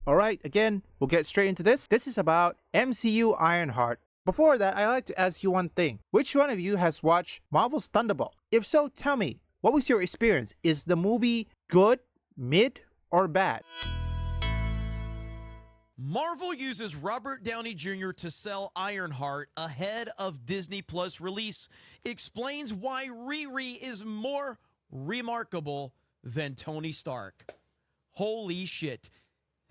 Alright, again, we'll get straight into this. This is about MCU Ironheart. Before that, I'd like to ask you one thing. Which one of you has watched Marvel's Thunderbolt? If so, tell me, what was your experience? Is the movie good, mid, or bad? Marvel uses Robert Downey Jr. to sell Ironheart ahead of Disney Plus release. Explains why Riri is more remarkable than Tony Stark. Holy shit.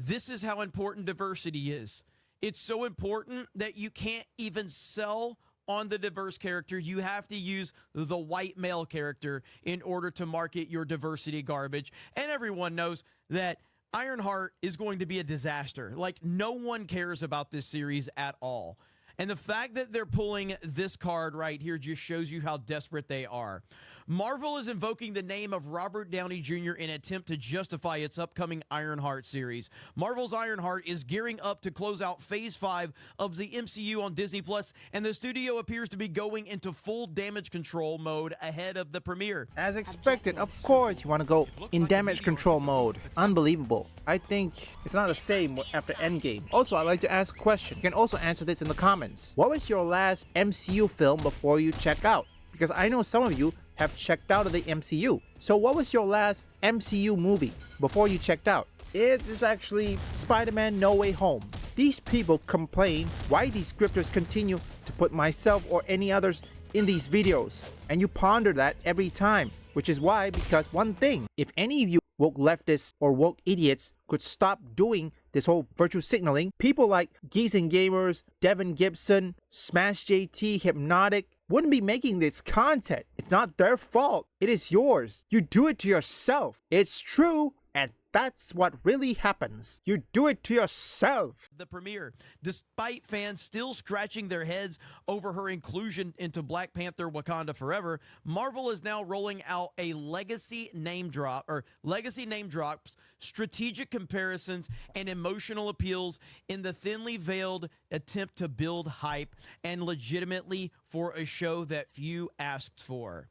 This is how important diversity is. It's so important that you can't even sell on the diverse character. You have to use the white male character in order to market your diversity garbage. And everyone knows that Ironheart is going to be a disaster. Like, no one cares about this series at all. And the fact that they're pulling this card right here just shows you how desperate they are. Marvel is invoking the name of Robert Downey Jr. in an attempt to justify its upcoming Ironheart series. Marvel's Ironheart is gearing up to close out Phase 5 of the MCU on Disney Plus, and the studio appears to be going into full damage control mode ahead of the premiere. As expected, of course you want to go in damage control mode. Unbelievable. I think it's not the same after Endgame. Also, I'd like to ask a question. You can also answer this in the comments. What was your last MCU film before you check out? Because I know some of you have checked out of the MCU. So what was your last MCU movie before you checked out? It is actually Spider-Man No Way Home. These people complain why these scripters continue to put myself or any others in these videos. And you ponder that every time. Which is why, because one thing, if any of you woke leftists or woke idiots could stop doing this whole virtue signaling, people like Geeks and Gamers, Devin Gibson, Smash JT, Hypnotic wouldn't be making this content. It's not their fault. It is yours. You do it to yourself. It's true, and that's what really happens. You do it to yourself. The premiere, despite fans still scratching their heads over her inclusion into Black Panther Wakanda Forever, Marvel is now rolling out a legacy name drops, strategic comparisons, and emotional appeals in the thinly veiled attempt to build hype and legitimately for a show that few asked for.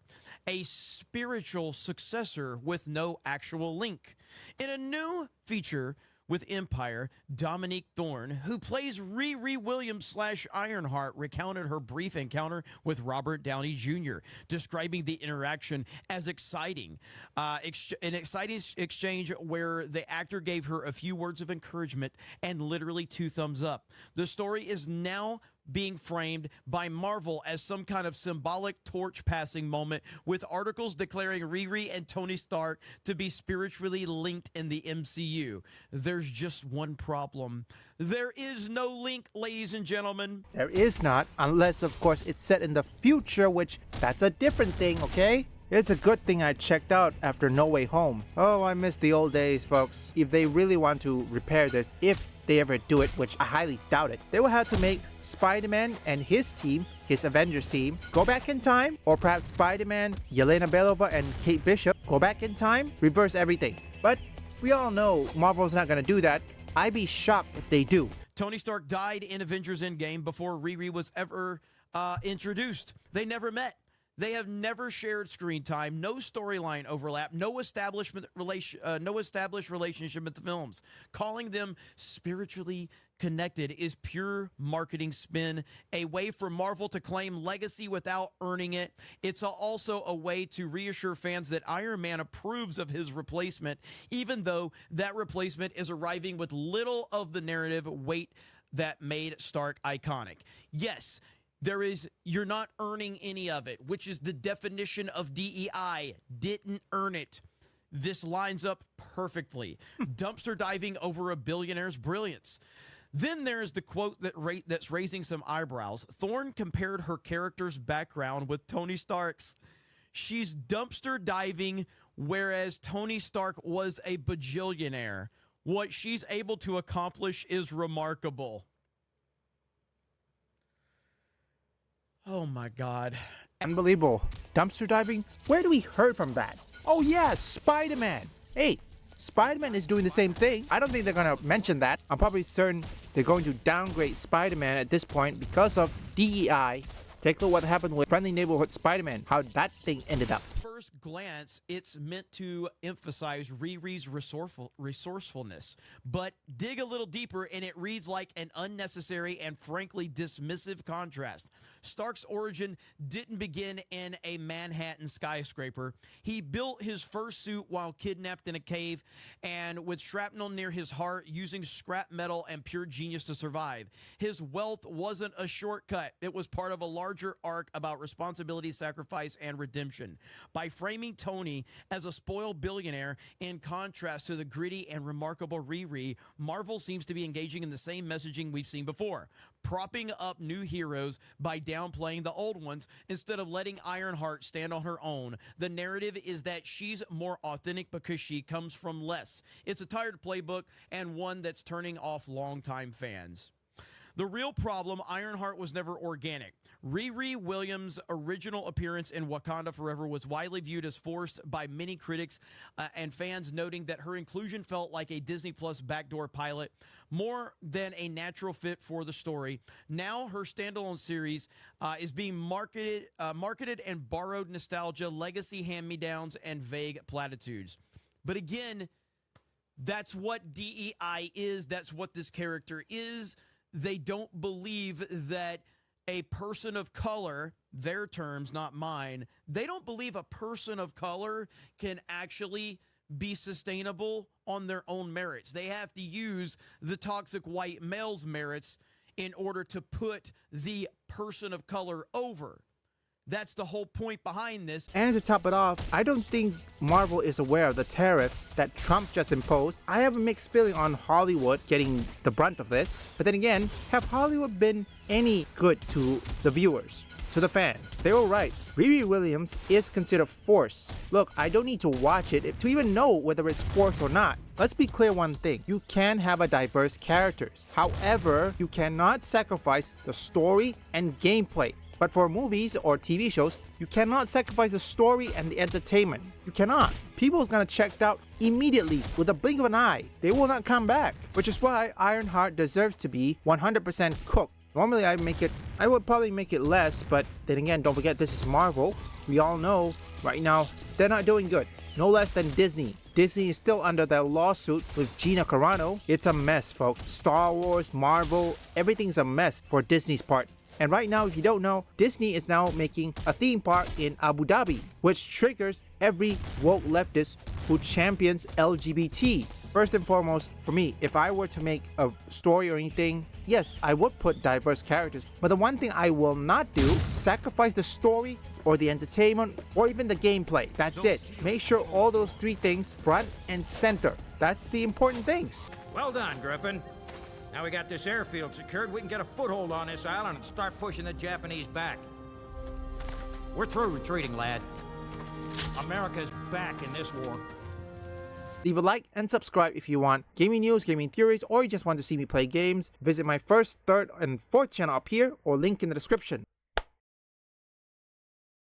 A spiritual successor with no actual link. In a new feature with Empire, Dominique Thorne, who plays Riri Williams / Ironheart, recounted her brief encounter with Robert Downey Jr., describing the interaction as exciting. An exciting exchange where the actor gave her a few words of encouragement and literally 2 thumbs up. The story is now being framed by Marvel as some kind of symbolic torch passing moment, with articles declaring Riri and Tony Stark to be spiritually linked in the MCU. There's just one problem. There is no link, ladies and gentlemen. There is not, unless of course it's set in the future, which that's a different thing, okay? It's a good thing I checked out after No Way Home. Oh, I miss the old days, folks. If they really want to repair this, if they ever do it, which I highly doubt it, they will have to make Spider-Man and his team, his Avengers team, go back in time, or perhaps Spider-Man, Yelena Belova, and Kate Bishop go back in time, reverse everything. But we all know Marvel's not gonna do that. I'd be shocked if they do. Tony Stark died in Avengers Endgame before Riri was ever introduced. They never met. They have never shared screen time, no storyline overlap, no established relationship in the films. Calling them spiritually connected is pure marketing spin, a way for Marvel to claim legacy without earning it. It's also a way to reassure fans that Iron Man approves of his replacement, even though that replacement is arriving with little of the narrative weight that made Stark iconic. Yes, you're not earning any of it, which is the definition of DEI. Didn't earn it. This lines up perfectly. Dumpster diving over a billionaire's brilliance. Then there's the quote that's raising some eyebrows. Thorne compared her character's background with Tony Stark's. She's dumpster diving, whereas Tony Stark was a bajillionaire. What she's able to accomplish is remarkable. Oh my God. Unbelievable. Dumpster diving? Where do we heard from that? Oh yeah, Spider-Man. Hey, Spider-Man is doing the same thing. I don't think they're gonna mention that. I'm probably certain they're going to downgrade Spider-Man at this point because of DEI. Take a look what happened with Friendly Neighborhood Spider-Man, how that thing ended up. first glance, it's meant to emphasize Riri's resourcefulness, but dig a little deeper and it reads like an unnecessary and frankly dismissive contrast. Stark's origin didn't begin in a Manhattan skyscraper. He built his first suit while kidnapped in a cave and with shrapnel near his heart, using scrap metal and pure genius to survive. His wealth wasn't a shortcut. It was part of a larger arc about responsibility, sacrifice, and redemption. By framing Tony as a spoiled billionaire in contrast to the gritty and remarkable Riri, Marvel seems to be engaging in the same messaging we've seen before, propping up new heroes by downplaying the old ones instead of letting Ironheart stand on her own. The narrative is that she's more authentic because she comes from less. It's a tired playbook and one that's turning off longtime fans. The real problem, Ironheart was never organic. Riri Williams' original appearance in Wakanda Forever was widely viewed as forced by many critics and fans, noting that her inclusion felt like a Disney Plus backdoor pilot more than a natural fit for the story. Now her standalone series is being marketed and borrowed nostalgia, legacy hand-me-downs, and vague platitudes. But again, that's what DEI is. That's what this character is. They don't believe that a person of color, their terms, not mine, they don't believe a person of color can actually be sustainable on their own merits. They have to use the toxic white male's merits in order to put the person of color over. That's the whole point behind this. And to top it off, I don't think Marvel is aware of the tariff that Trump just imposed. I have a mixed feeling on Hollywood getting the brunt of this. But then again, have Hollywood been any good to the viewers, to the fans? They were right. Riri Williams is considered forced. Look, I don't need to watch it to even know whether it's forced or not. Let's be clear one thing. You can have a diverse characters. However, you cannot sacrifice the story and gameplay. But for movies or TV shows, you cannot sacrifice the story and the entertainment. You cannot. People's gonna check out immediately with a blink of an eye. They will not come back. Which is why Ironheart deserves to be 100% cooked. Normally I would probably make it less, but then again, don't forget this is Marvel. We all know right now they're not doing good. No less than Disney. Disney is still under their lawsuit with Gina Carano. It's a mess, folks. Star Wars, Marvel, everything's a mess for Disney's part. And right now, if you don't know, Disney is now making a theme park in Abu Dhabi, which triggers every woke leftist who champions LGBT. First and foremost, for me, if I were to make a story or anything, yes, I would put diverse characters. But the one thing I will not do, sacrifice the story or the entertainment or even the gameplay. That's it. Make sure all those three things front and center. That's the important things. Well done, Griffin. Now we got this airfield secured, we can get a foothold on this island and start pushing the Japanese back. We're through retreating, lad. America's back in this war. Leave a like and subscribe if you want gaming news, gaming theories, or you just want to see me play games. Visit my first, third, and fourth channel up here or link in the description.